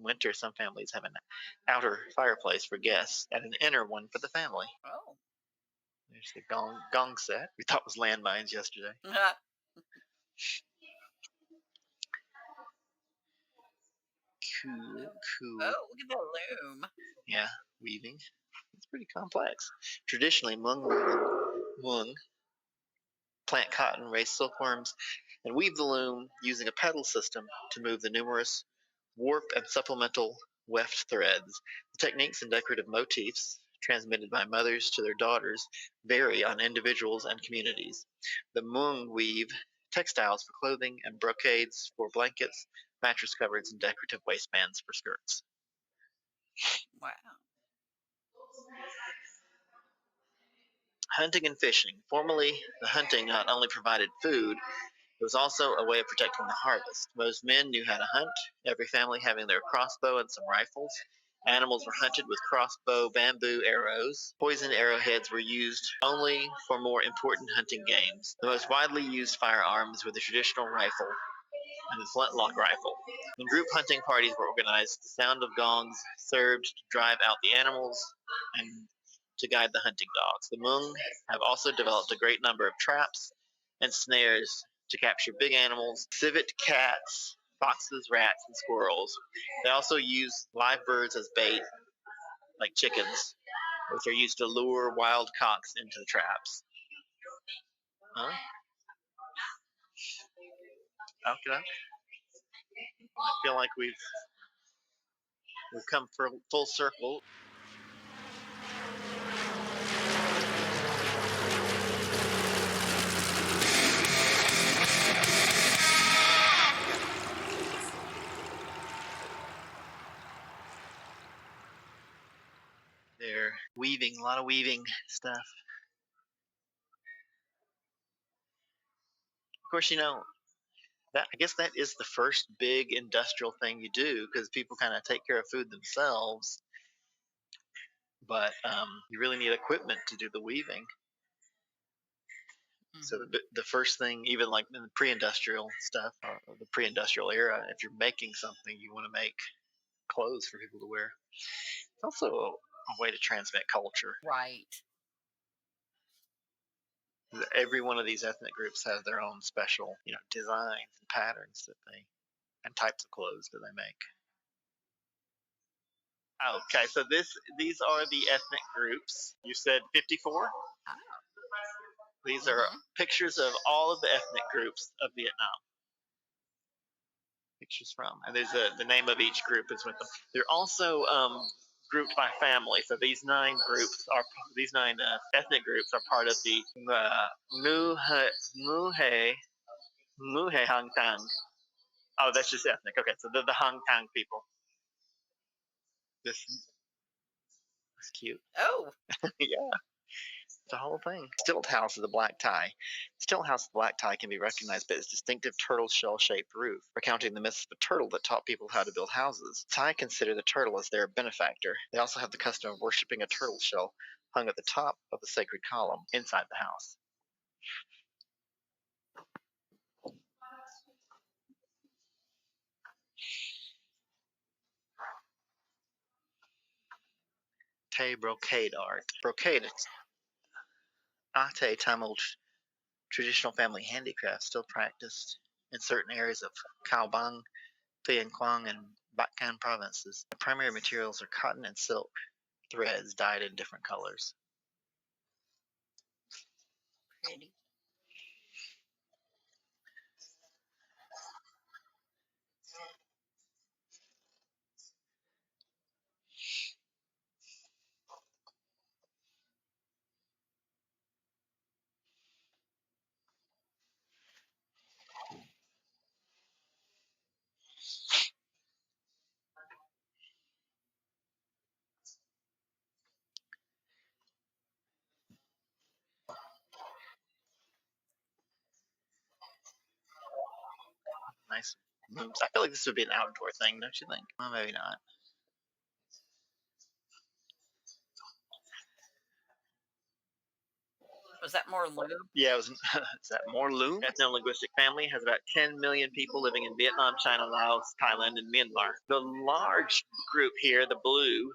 winter, some families have an outer fireplace for guests and an inner one for the family. Oh. There's the gong set. We thought was landmines yesterday. Cool. Oh, look at that loom. Yeah, weaving. It's pretty complex. Traditionally, Hmong plant cotton, raise silkworms, and weave the loom using a pedal system to move the numerous warp and supplemental weft threads. The techniques and decorative motifs transmitted by mothers to their daughters vary on individuals and communities. The Hmong weave textiles for clothing and brocades for blankets, mattress covers, and decorative waistbands for skirts. Wow. Hunting and fishing. Formerly, the hunting not only provided food, it was also a way of protecting the harvest. Most men knew how to hunt, every family having their crossbow and some rifles. Animals were hunted with crossbow bamboo arrows. Poisoned arrowheads were used only for more important hunting games. The most widely used firearms were the traditional rifle and the flintlock rifle. When group hunting parties were organized, the sound of gongs served to drive out the animals and to guide the hunting dogs. The Hmong have also developed a great number of traps and snares to capture big animals, civet cats, foxes, rats, and squirrels. They also use live birds as bait, like chickens, which are used to lure wild cocks into the traps. Huh? Okay. I feel like we've come full circle. They're weaving, a lot of weaving stuff. Of course, that I guess that is the first big industrial thing you do because people kind of take care of food themselves. But you really need equipment to do the weaving. Mm-hmm. So the first thing, even like in the pre-industrial stuff or the pre-industrial era, if you're making something, you want to make clothes for people to wear. It's also a way to transmit culture. Right. Every one of these ethnic groups has their own special, designs and patterns and types of clothes that they make. Okay, so these are the ethnic groups. You said 54? Oh. These are pictures of all of the ethnic groups of Vietnam. Pictures from, and there's the name of each group is with them. They're also grouped by family. So these nine ethnic groups are part of the Muhe Hang Tang. Oh, that's just ethnic. Okay, so they're the Hang Tang people. This is cute. Oh. Yeah. The whole thing. Stilt house of the black tie. Stilt house of the black tie can be recognized by its distinctive turtle shell-shaped roof, recounting the myths of a turtle that taught people how to build houses. Thai consider the turtle as their benefactor. They also have the custom of worshipping a turtle shell hung at the top of the sacred column inside the house. Tay brocade art. Brocade. Ate Tamil traditional family handicraft still practiced in certain areas of Cao Bang, Phan Quang, and Bac Can provinces. The primary materials are cotton and silk threads dyed in different colors. Pretty. Nice moves. I feel like this would be an outdoor thing, don't you think? Well, maybe not. Was that more loom? Yeah, it was. Is that more loom? Ethno-linguistic family has about 10 million people living in Vietnam, China, Laos, Thailand, and Myanmar. The large group here, the blue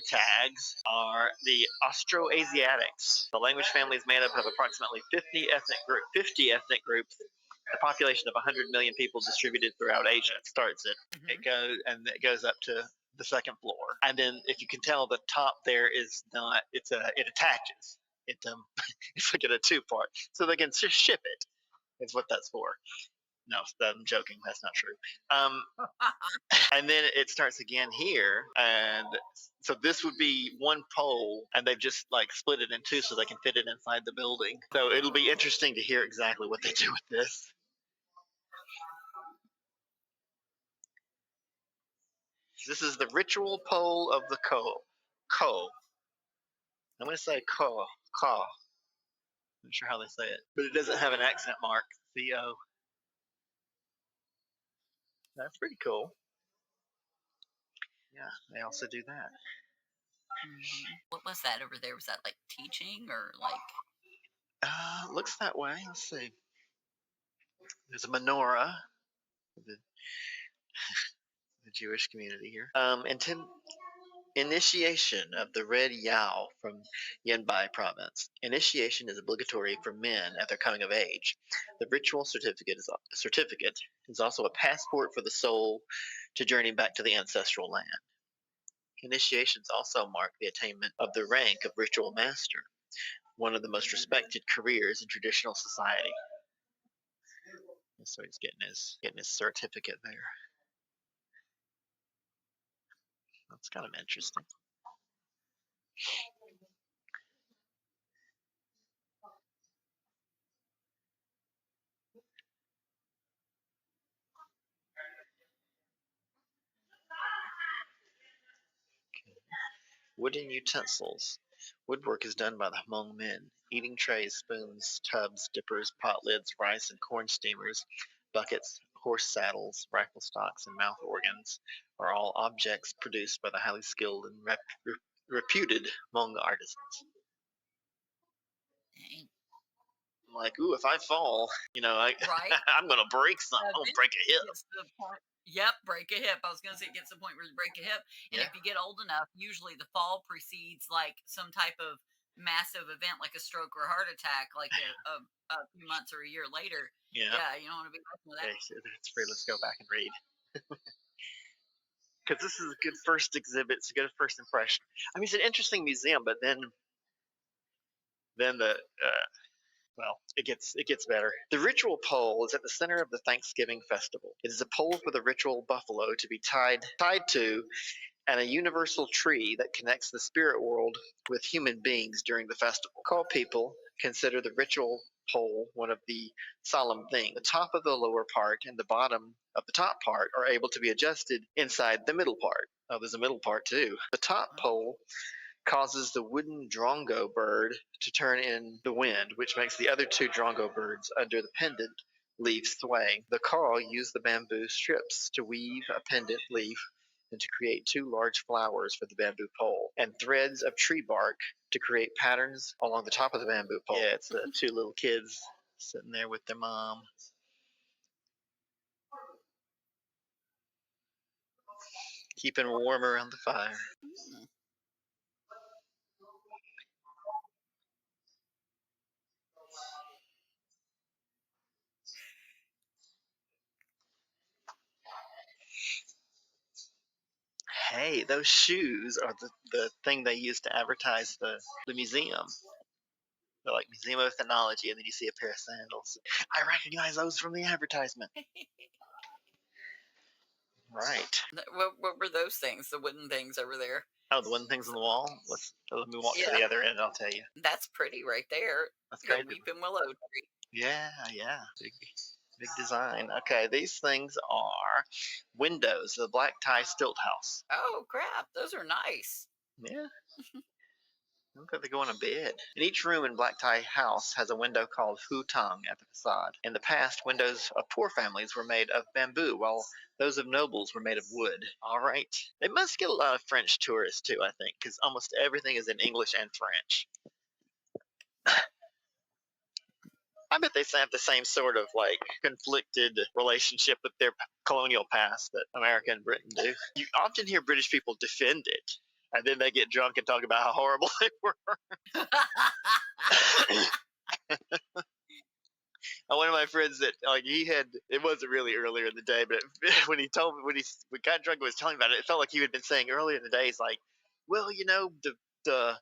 tags, are the Austroasiatics. The language family is made up of approximately 50 ethnic groups. A population of 100 million people distributed throughout Asia. It starts it. It goes up to the second floor, and then if you can tell, the top there is not. It attaches. It it's like in a two-part, so they can just ship it. Is what that's for. No, I'm joking. That's not true. And then it starts again here, and so this would be one pole, and they've just like split it in two so they can fit it inside the building. So it'll be interesting to hear exactly what they do with this. This is the ritual pole of the ko. Ko. I'm going to say ko. Ka. I'm not sure how they say it, but it doesn't have an accent mark. C-O. That's pretty cool. Yeah, they also do that. What was that over there? Was that like teaching or like? Looks that way. Let's see. There's a menorah. The Jewish community here. Initiation of the Red Yao from Yanbai province. Initiation is obligatory for men at their coming of age. The ritual certificate is also a passport for the soul to journey back to the ancestral land. Initiations also mark the attainment of the rank of ritual master, one of the most respected careers in traditional society. So he's getting his certificate there. That's kind of interesting. Wooden utensils. Woodwork is done by the Hmong men. Eating trays, spoons, tubs, dippers, pot lids, rice and corn steamers, buckets, horse saddles, rifle stocks, and mouth organs are all objects produced by the highly skilled and reputed Hmong artisans. Dang. I'm like, ooh, if I fall, Right. I'm going to break something. I'm going to break a hip. Yep, break a hip. I was going to say it gets to the point where you break a hip. And if you get old enough, usually the fall precedes like some type of massive event like a stroke or a heart attack, like a few months or a year later. Yeah, you don't want to be messing with that. Okay, it's free. Let's go back and read. Because this is a good first exhibit. It's a good first impression. I mean, it's an interesting museum, but then it gets better. The ritual pole is at the center of the Thanksgiving festival. It is a pole for the ritual buffalo to be tied to, and a universal tree that connects the spirit world with human beings during the festival. Call people consider the ritual pole one of the solemn things. The top of the lower part and the bottom of the top part are able to be adjusted inside the middle part. Oh, there's a middle part too. The top pole causes the wooden drongo bird to turn in the wind, which makes the other two drongo birds under the pendant leaf sway. The Kaw use the bamboo strips to weave a pendant leaf and to create two large flowers for the bamboo pole, and threads of tree bark to create patterns along the top of the bamboo pole. Yeah, it's the two little kids sitting there with their mom. Keeping warm around the fire. Hey, those shoes are the thing they use to advertise the museum. They're like Museum of Ethnology, and then you see a pair of sandals. I recognize those from the advertisement. Right. What were those things? The wooden things over there? Oh, the wooden things on the wall? Let me walk to the other end, I'll tell you. That's pretty right there. That's great. Weeping willow tree. Yeah. Big design. Okay, these things are windows, the black tie stilt house. Oh, crap. Those are nice. Yeah. Look like they go on a bed. And each room in Black Tie House has a window called Hu Tang at the facade. In the past, windows of poor families were made of bamboo, while those of nobles were made of wood. All right. They must get a lot of French tourists, too, I think, because almost everything is in English and French. I bet they have the same sort of like conflicted relationship with their colonial past that America and Britain do. You often hear British people defend it, and then they get drunk and talk about how horrible they were. One of my friends that like he had, it wasn't really earlier in the day, but when he told me, we got drunk and was telling about it, it felt like he had been saying earlier in the day, he's like, well, you know, the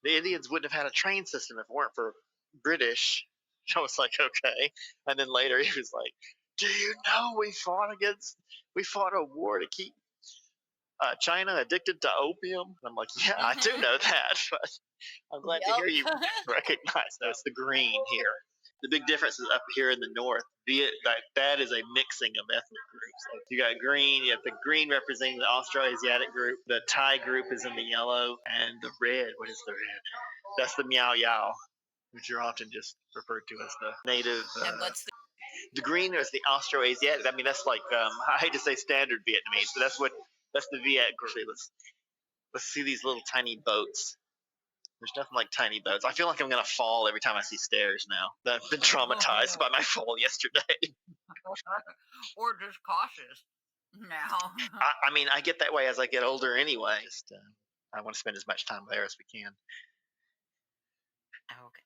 Indians wouldn't have had a train system if it weren't for British. I was like, okay. And then later he was like, do you know we fought a war to keep China addicted to opium? And I'm like, yeah, I do know that, but I'm glad to hear you recognize that. It's the green here. The big difference is up here in the north. That is a mixing of ethnic groups. Like you got green, you have the green representing the Austroasiatic group. The Thai group is in the yellow, and the red. What is the red? That's the Miao Yao, which are often just referred to as the native. And what's the green is the Austroasiatic. I mean, that's like I hate to say standard Vietnamese, but that's the Viet group. Let's see these little tiny boats. There's nothing like tiny boats. I feel like I'm gonna fall every time I see stairs now. I've been traumatized by my fall yesterday. or just cautious now? I mean, I get that way as I get older anyway. Just, I want to spend as much time there as we can. Okay.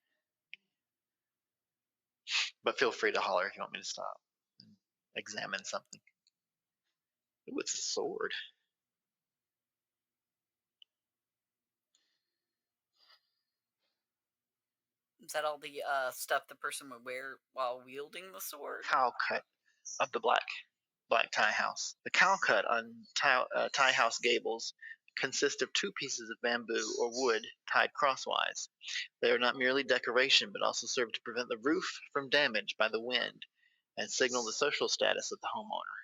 But feel free to holler if you want me to stop and examine something. Ooh, it's a sword. Is that all the stuff the person would wear while wielding the sword? Cow cut of the black tie house. The cow cut on tie house gables consist of two pieces of bamboo or wood tied crosswise. They are not merely decoration, but also serve to prevent the roof from damage by the wind and signal the social status of the homeowner.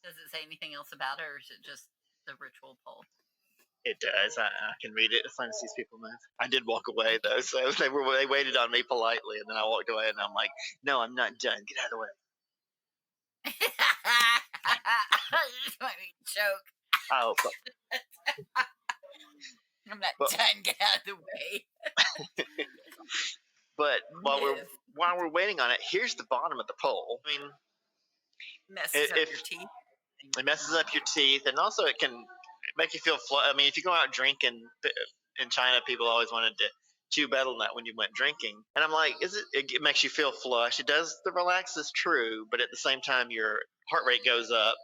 Does it say anything else about it, or is it just the ritual pole? It does. I can read it as long as these people move. I did walk away though, so they waited on me politely, and then I walked away, and I'm like, "No, I'm not done. Get out of the way." Just want me to choke. Oh, I'm not but, done. Get out of the way. but while we're waiting on it, here's the bottom of the pole. I mean, messes up your teeth. It messes up your teeth, and also it can make you feel. I mean, if you go out drinking in China, people always wanted to chew betel nut when you went drinking, and I'm like, it makes you feel flush. It does. The relax is true, but at the same time, your heart rate goes up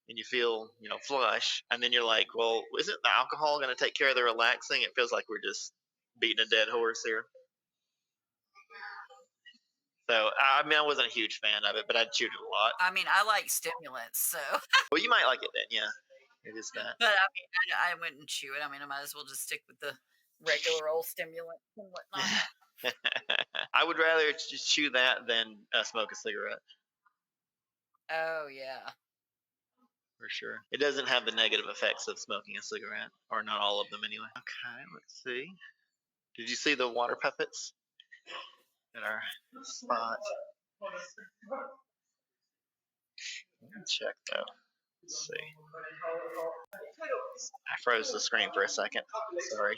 and you feel, flush, and then you're like, well, isn't the alcohol going to take care of the relaxing? It feels like we're just beating a dead horse here. So I mean, I wasn't a huge fan of it, but I chewed it a lot. I mean, I like stimulants, so. Well, you might like it then, yeah. It is that. But I mean, I wouldn't chew it. I mean, I might as well just stick with the regular old stimulants and whatnot. I would rather just chew that than smoke a cigarette. Oh yeah, for sure. It doesn't have the negative effects of smoking a cigarette, or not all of them anyway. Okay, let's see. Did you see the water puppets at our spot? Let me check though. Let's see. I froze the screen for a second. Sorry.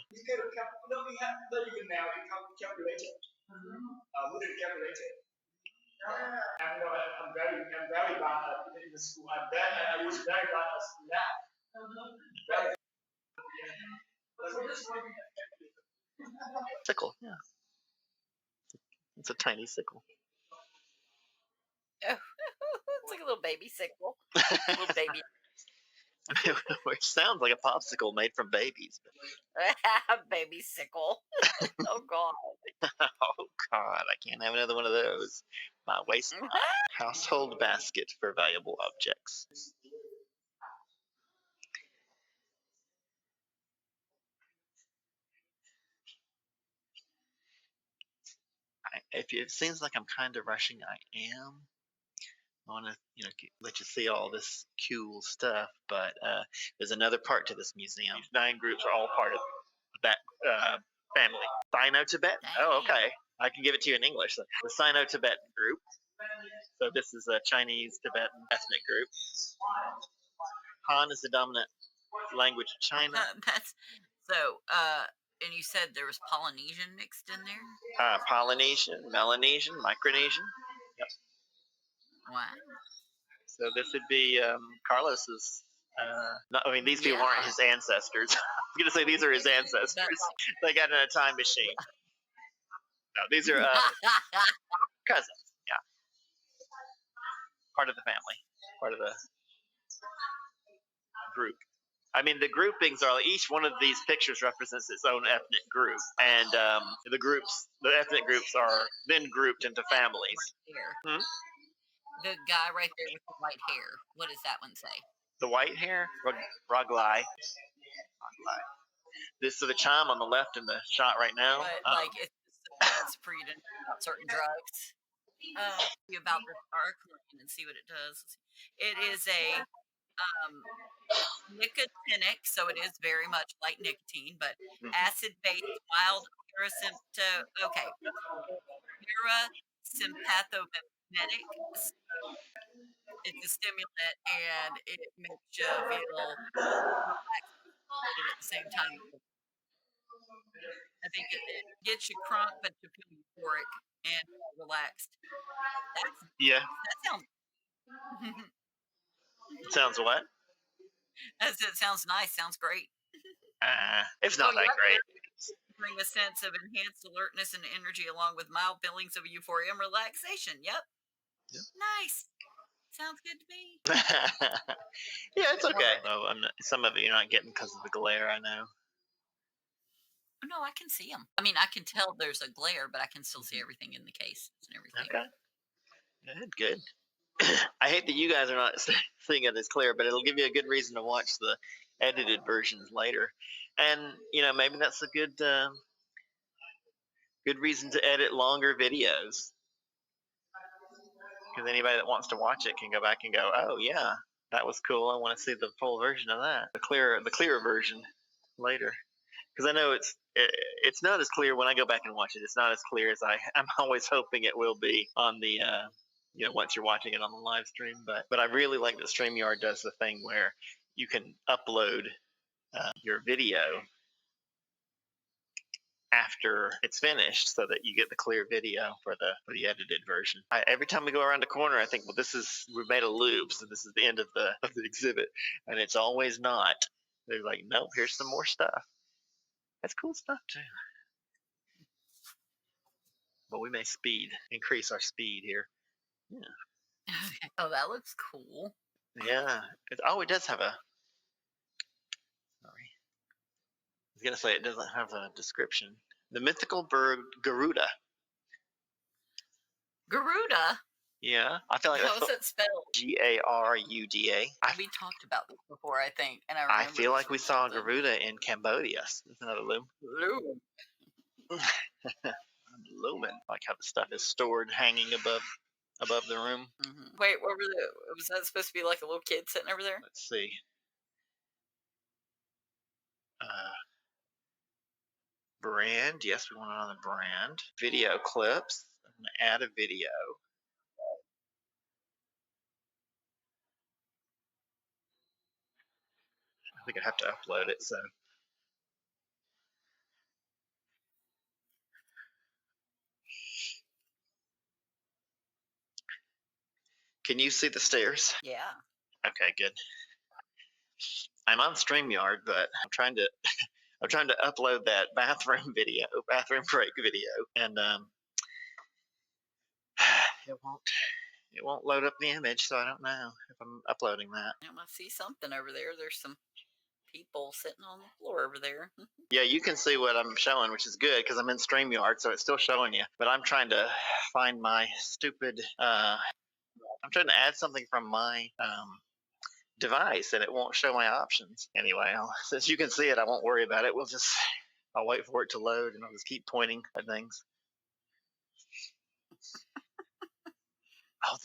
I'm very bad in the school. I was very bad at math. Sickle, yeah. It's a tiny sickle. oh, it's like a little baby sickle, little baby. Which sounds like a popsicle made from babies. Baby sickle. Oh god. Oh god, I can't have another one of those. My waistline. Household basket for valuable objects. If it seems like I'm kind of rushing, I am. I want to, let you see all this cool stuff. But there's another part to this museum. These 9 groups are all part of that family. Sino-Tibetan. Oh, okay. I can give it to you in English. So, the Sino-Tibetan group. So this is a Chinese Tibetan ethnic group. Han is the dominant language of China. That's so. And you said there was Polynesian mixed in there. Polynesian, Melanesian, Micronesian. Yep. Wow. So this would be Carlos's. These people aren't his ancestors. I'm going to say these are his ancestors. They got in a time machine. No, these are cousins. Yeah. Part of the family. Part of the group. I mean, the groupings are each one of these pictures represents its own ethnic group, and the ethnic groups are then grouped into families. Hmm? The guy right there with the white hair. What does that one say? The white hair, Raglai. This is the chime on the left in the shot right now. But it's for you to know about certain drugs. About this arcane and see what it does. It is a nicotinic, so it is very much like nicotine, but acid-based mild okay, parasympathomimetic. It's a stimulant and it makes you feel relaxed at the same time. I think it gets you crunk, but you feel euphoric and relaxed. That sounds. Sounds what? It sounds nice. Sounds great. It's not that great. Bring a sense of enhanced alertness and energy along with mild feelings of euphoria and relaxation. Yep. Nice. Sounds good to me. Yeah, it's okay. Some of it you're not getting because of the glare, I know. No, I can see them. I mean, I can tell there's a glare, but I can still see everything in the case and everything. Okay. Good. I hate that you guys are not seeing it as clear, but it'll give you a good reason to watch the edited versions later. And, maybe that's a good reason to edit longer videos. Because anybody that wants to watch it can go back and go, oh, yeah, that was cool. I want to see the full version of that. The clearer version later. Because I know it's not as clear when I go back and watch it. It's not as clear as I'm always hoping it will be on the once you're watching it on the live stream. But I really like that StreamYard does the thing where you can upload your video after it's finished, so that you get the clear video for the edited version. Every time we go around the corner, I think, well, we've made a loop, so this is the end of the exhibit, and it's always not. They're like, nope, here's some more stuff. That's cool stuff too. But we may increase our speed here. Yeah. Oh, that looks cool. Yeah. It does have a. Sorry. I was gonna say it doesn't have a description. The mythical bird Garuda. Garuda. Yeah, I feel like how is it spelled? Garuda. We talked about this before, I think, and I feel like we saw Garuda in Cambodia. Isn't that a loom? Loom. Lumen, like how the stuff is stored hanging above the room. Mm-hmm. Wait, was that supposed to be like a little kid sitting over there? Let's see. Brand, yes, we want it on the brand. Video clips. I'm gonna add a video. I think I have to upload it, so. Can you see the stairs? Yeah. Okay, good. I'm on StreamYard, but I'm trying to upload that bathroom break video, and it won't load up the image, so I don't know if I'm uploading that. I see something over there. There's some people sitting on the floor over there. Yeah, you can see what I'm showing, which is good because I'm in StreamYard, so it's still showing you. But I'm trying to find my stupid. I'm trying to add something from my device, and it won't show my options. Anyway, since you can see it, I won't worry about it. I'll wait for it to load, and I'll just keep pointing at things. Oh,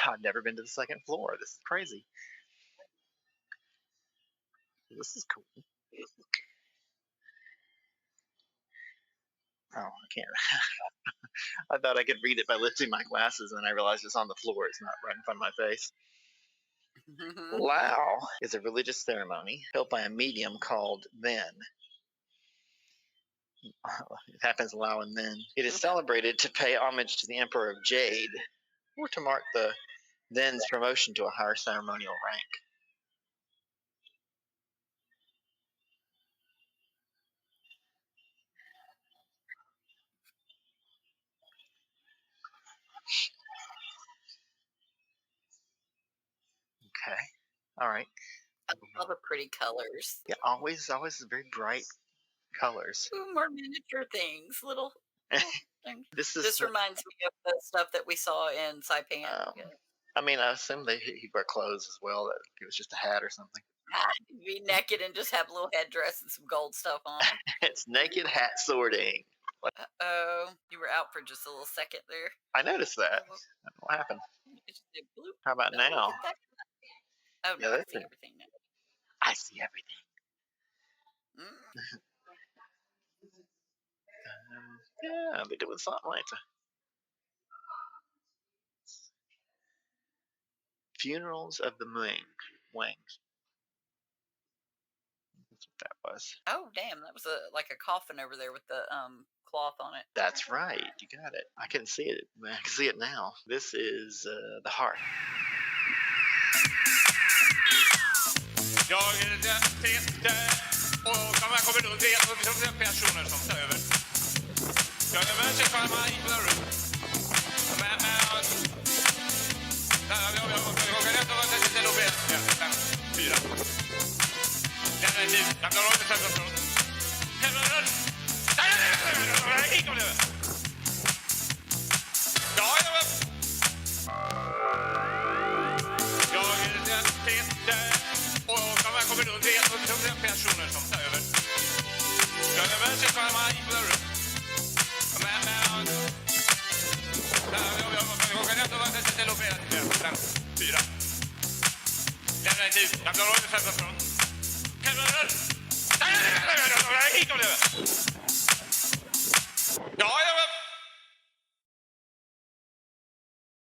I've never been to the second floor. This is crazy. This is cool. Oh, I can't. I thought I could read it by lifting my glasses, and I realized it's on the floor. It's not right in front of my face. Lao is a religious ceremony held by a medium called Then. It happens Lao and Then. It is celebrated to pay homage to the Emperor of Jade, or to mark the Then's promotion to a higher ceremonial rank. Okay. All right. All the pretty colors. Yeah, always very bright colors. Ooh, more miniature things, little things. This This reminds me of the stuff that we saw in Saipan. I mean, I assume he wear clothes as well. That it was just a hat or something. Be naked and just have a little headdress and some gold stuff on. It's naked hat sorting. Oh, you were out for just a little second there. I noticed that. What happened? How about now? Oh, no, I see everything now. I see everything. Yeah, they did with something later. Funerals of the Wings. That's what that was. Oh, damn, that was like a coffin over there with the cloth on it. That's right. You got it. I couldn't see it. I can see it now. This is the heart. Jag sitter och de här kommer då det personer som tar över. Jag är med sig för mig på rum. Men jag kan inte vara så till och med 4. Den är tid. Jag klarar inte själva från. Gick om det. Ja, jag sitter och de här kommer då det personer som tar över. Jag är med sig för mig på rum. Men jag kan inte vara så till och med 4. Den är tid. Jag klarar inte själva från. Gick om det.